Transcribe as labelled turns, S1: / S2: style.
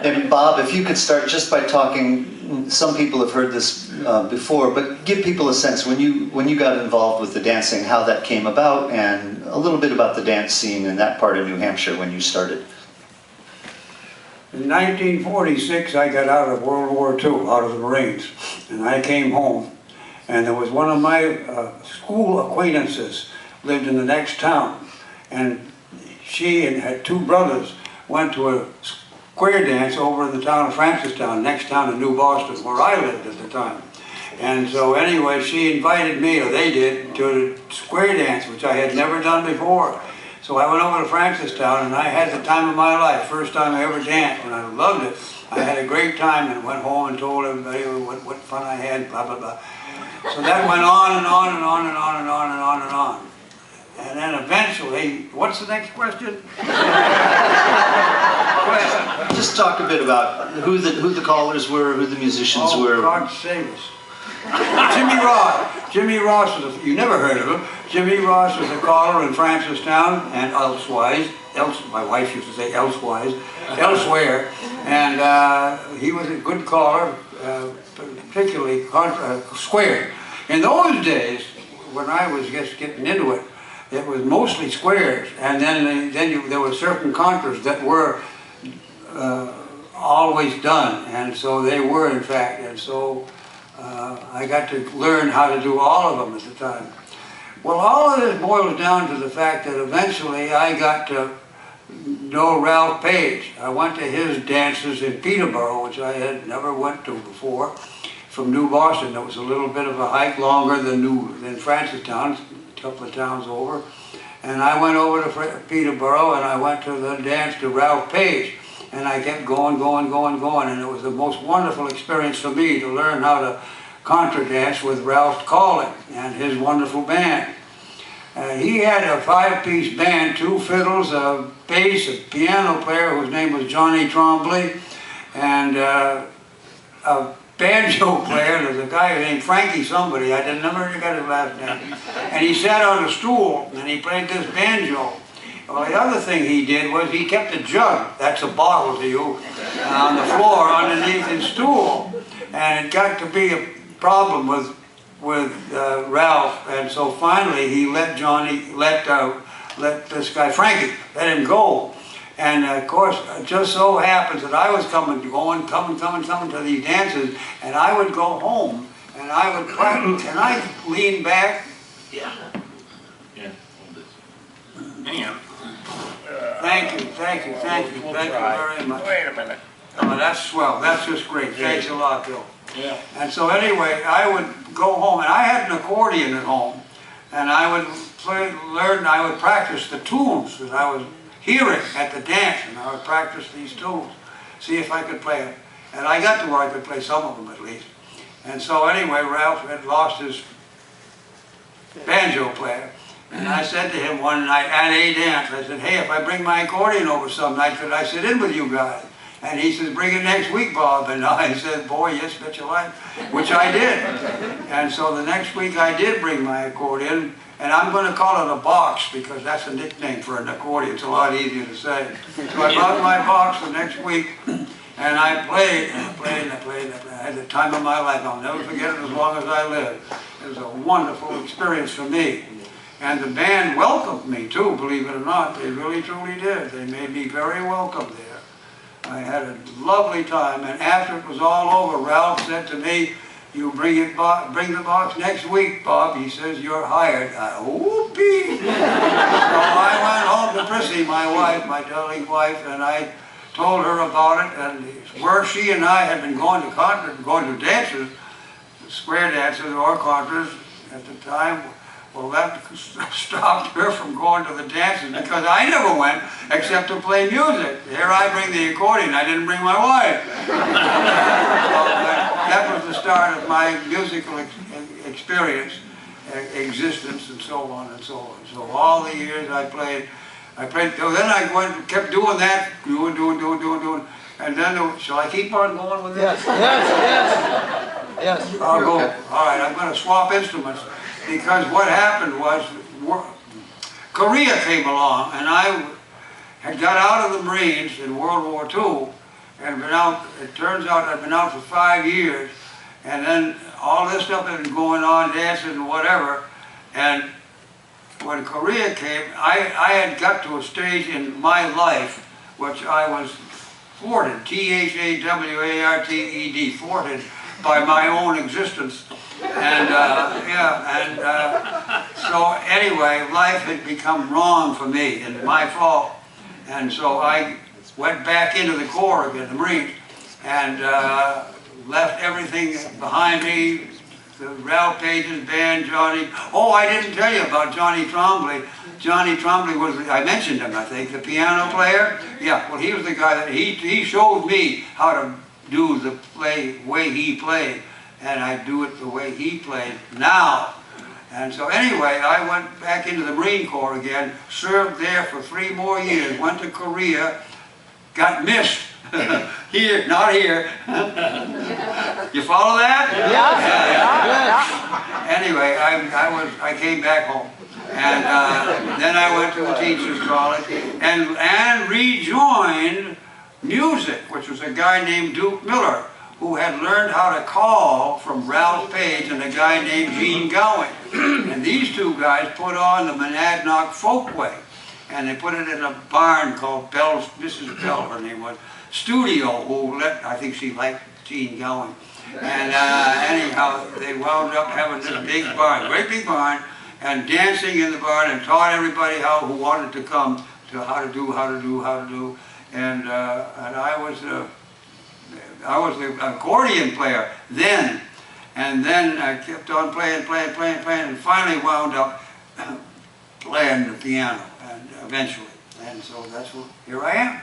S1: And Bob, if you could start just by talking, some people have heard this before, but give people a sense when you got involved with the dancing, how that came about, and a little bit about the dance scene in that part of New Hampshire when you started.
S2: In 1946, I got out of World War II, out of the Marines, and I came home, and there was one of my school acquaintances lived in the next town, and she and her two brothers went to a square dance over in the town of Francistown, next town in New Boston, where I lived at the time. And so anyway, she invited me, or they did, to the square dance, which I had never done before. So I went over to Francistown, and I had the time of my life, first time I ever danced, and I loved it. I had a great time, and went home and told everybody what fun I had, blah, blah, blah. So that went on and on and on and on and on and on and on. And then eventually, what's the next question?
S1: Just talk a bit about who the callers were, who the musicians were.
S2: Oh, God save us. Jimmy Ross. Jimmy Ross was you never heard of him. Jimmy Ross was a caller in Francistown and elsewise. My wife used to say elsewise, elsewhere. And he was a good caller, particularly square. In those days, when I was just getting into it, it was mostly squares, and then there were certain contras that were always done, and so they were in fact, and so I got to learn how to do all of them at the time. Well, all of this boils down to the fact that eventually I got to know Ralph Page. I went to his dances in Peterborough, which I had never went to before, from New Boston. It was a little bit of a hike longer than Francistown, a couple of towns over. And I went over to Peterborough and I went to the dance to Ralph Page. And I kept going, and it was the most wonderful experience for me to learn how to contradance with Ralph calling and his wonderful band. He had a five-piece band, 2 fiddles, a bass, a piano player whose name was Johnny Trombley, and a banjo player. There's a guy named Frankie somebody, I never got his last name. And he sat on a stool and he played this banjo. Well, the other thing he did was he kept a jug, that's a bottle to you, on the floor underneath his stool. And it got to be a problem with Ralph, and so finally he let this guy Frankie, let him go. And of course, it just so happens that I was coming to these dances, and I would go home and I would practice. Can I lean back?
S3: Yeah. Yeah. Hang on.
S2: Thank you very much.
S3: Wait a minute.
S2: Oh, that's swell. That's just great. Thanks a lot, Bill.
S3: Yeah.
S2: And so anyway, I would go home, and I had an accordion at home, and I would I would practice the tunes that I was hearing at the dance, and I would practice these tunes, see if I could play them. And I got to where I could play some of them at least. And so anyway, Ralph had lost his banjo player. And I said to him one night at a dance, I said, hey, if I bring my accordion over some night, could I sit in with you guys? And he says, bring it next week, Bob. And I said, boy, yes, bet you like, which I did. And so the next week I did bring my accordion, and I'm going to call it a box because that's a nickname for an accordion. It's a lot easier to say. So I brought my box the next week, and I played, and I played, and I played, and I played. I had the time of my life. I'll never forget it as long as I live. It was a wonderful experience for me. And the band welcomed me too, believe it or not. They really truly did. They made me very welcome there. I had a lovely time, and after it was all over, Ralph said to me, you bring the box next week, Bob. He says, you're hired. Whoopee! So I went home to Prissy, my wife, my darling wife, and I told her about it, and where she and I had been going to dances, square dances or contras at the time. Well, that stopped her from going to the dances because I never went except to play music. Here I bring the accordion. I didn't bring my wife. That was the start of my musical experience, existence, and so on and so on. So all the years I played. So then I kept doing that, doing. And then, shall I keep on going with this?
S4: Yes.
S2: I'll go. All right, I'm going to swap instruments. Because what happened was, Korea came along, and I had got out of the Marines in World War II, and been out, it turns out I've been out for 5 years, and then all this stuff has been going on, dancing and whatever, and when Korea came, I had got to a stage in my life which I was thwarted, T-H-A-W-A-R-T-E-D, thwarted by my own existence. And so anyway, life had become wrong for me and my fault. And so I went back into the Corps again, the Marines, and left everything behind me. The Ralph Page's band, Johnny. Oh, I didn't tell you about Johnny Trombley. Johnny Trombley was, I mentioned him, I think, the piano player. Yeah, well, he was the guy that, he showed me how to do the way he played. And I do it the way he played now. And so anyway, I went back into the Marine Corps again, served there for 3 more years, went to Korea, got missed. Here, not here. You follow that? Yeah. Anyway, I came back home. And then I went to a teacher's college and rejoined music, which was a guy named Duke Miller, who had learned how to call from Ralph Page and a guy named Gene Gowing. And these 2 guys put on the Monadnock Folkway. And they put it in a barn called Bell's, Mrs. Bell, her name was, Studio, who let, I think she liked Gene Gowing. And anyhow, they wound up having this big barn, great big barn, and dancing in the barn, and taught everybody who wanted to come to how to do. And I was the accordion player then. And then I kept on playing, and finally wound up playing the piano, and eventually. And so that's what, here I am.